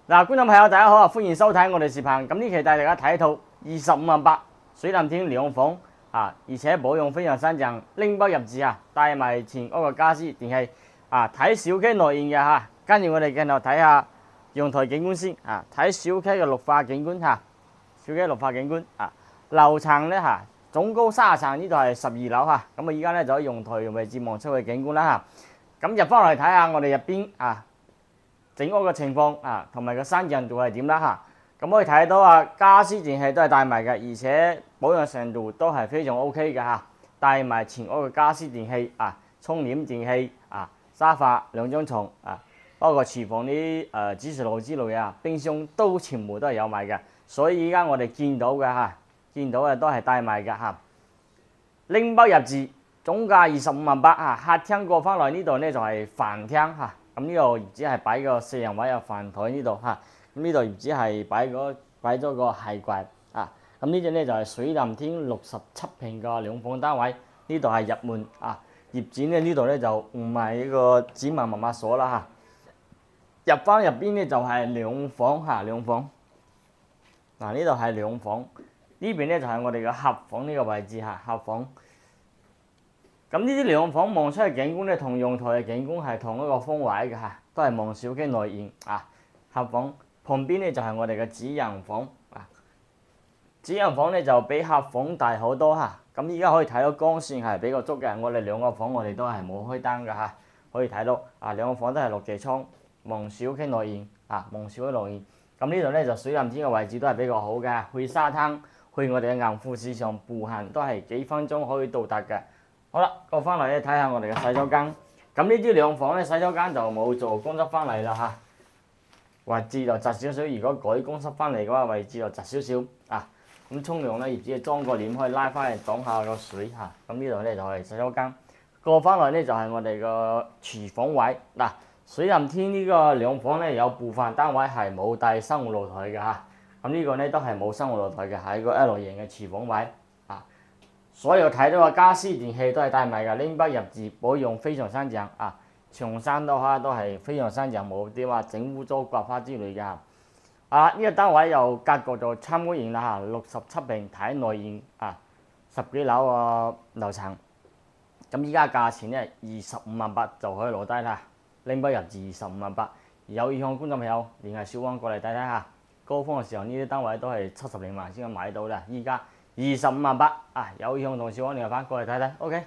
嗱，觀眾朋友大家好啊，歡迎收睇我哋視頻。咁呢期帶大家睇一套25萬8水藍天兩房啊，而且保養非常新淨，拎包入住啊，帶埋全屋嘅家私電器啊，睇小區內現嘅嚇。跟住我哋鏡頭睇下陽台景觀先啊，睇小區嘅綠化景觀嚇，小區綠化景觀啊，樓層咧嚇，總高30層，呢度係12樓嚇。咁啊，依家咧就喺陽台位置望出去景觀啦嚇。咁入翻嚟睇下我哋入邊啊。整屋嘅情況啊，同埋個新淨度係點啦嚇，咁可以睇到啊，家私電器都係帶埋嘅，而且保養程度都係非常 OK 嘅嚇，帶埋全屋嘅家私電器啊，沖簾電器啊，沙發2張床啊，包括廚房啲指示爐之類啊，冰箱都全部都係有埋嘅，所以依家我哋見到嘅嚇，見到嘅都係帶埋嘅嚇，拎包入住，總價25萬8嚇，客廳過翻來呢度咧就係飯廳嚇。咁呢度只係擺個4人位有飯台呢度嚇，咁呢度只係擺咗個鞋櫃啊。咁呢隻咧就係水藍天67平嘅兩房單位，呢度係入門啊。業主咧呢度咧就唔係呢個指紋密碼鎖啦嚇。入翻入邊咧就係兩房嚇，兩房。嗱呢度係兩房，呢邊咧就係我哋嘅客房呢個位置嚇，客房。咁呢啲兩房望出嘅景觀咧，同陽台嘅景觀係同一個方位嘅嚇，都係望小區內現啊。客房旁邊咧就係我哋嘅主人房啊，主人房咧就比客房大好多嚇。咁依家可以睇到光線係比較足嘅，我哋兩個房我哋都係冇開燈嘅嚇，可以睇到啊兩個房都係落地窗，望小區內現啊，望小區內現。咁呢度咧就水藍天嘅位置都係比較好嘅，去沙灘去我哋嘅銀富市場步行都係幾分鐘可以到達嘅。好啦，過翻嚟咧睇下我哋嘅洗手間。咁呢啲兩房咧洗手間就冇做公室翻嚟啦嚇，位置就窄少少。如果改公室翻嚟嘅話，位置就窄少少啊。咁沖涼咧，業主裝個簾可以拉翻嚟擋下個水嚇。咁呢度咧就係洗手間。過翻嚟咧就係我哋個廚房位嗱。水藍天呢個兩房咧有部分單位係冇帶生活露台嘅嚇。咁呢個咧都係冇生活露台嘅，係個 L 型嘅廚房位。所有睇到嘅家私電器都係帶埋嘅，拎包入住，保養非常新淨啊！牆身嘅話都係非常新淨，冇啲話整污糟刮花之類嘅。啊，呢個單位又格局就參觀型啦嚇，67平睇內現啊，10幾樓嘅樓層。咁依家價錢咧25萬8就可以攞低啦，拎包入住25萬8。有意向觀眾朋友聯繫小王過嚟睇睇下，高峰嘅時候呢啲單位都係70零萬先可以買到啦，依家25萬8啊！有意向同小王聯繫翻過嚟睇睇 ，OK。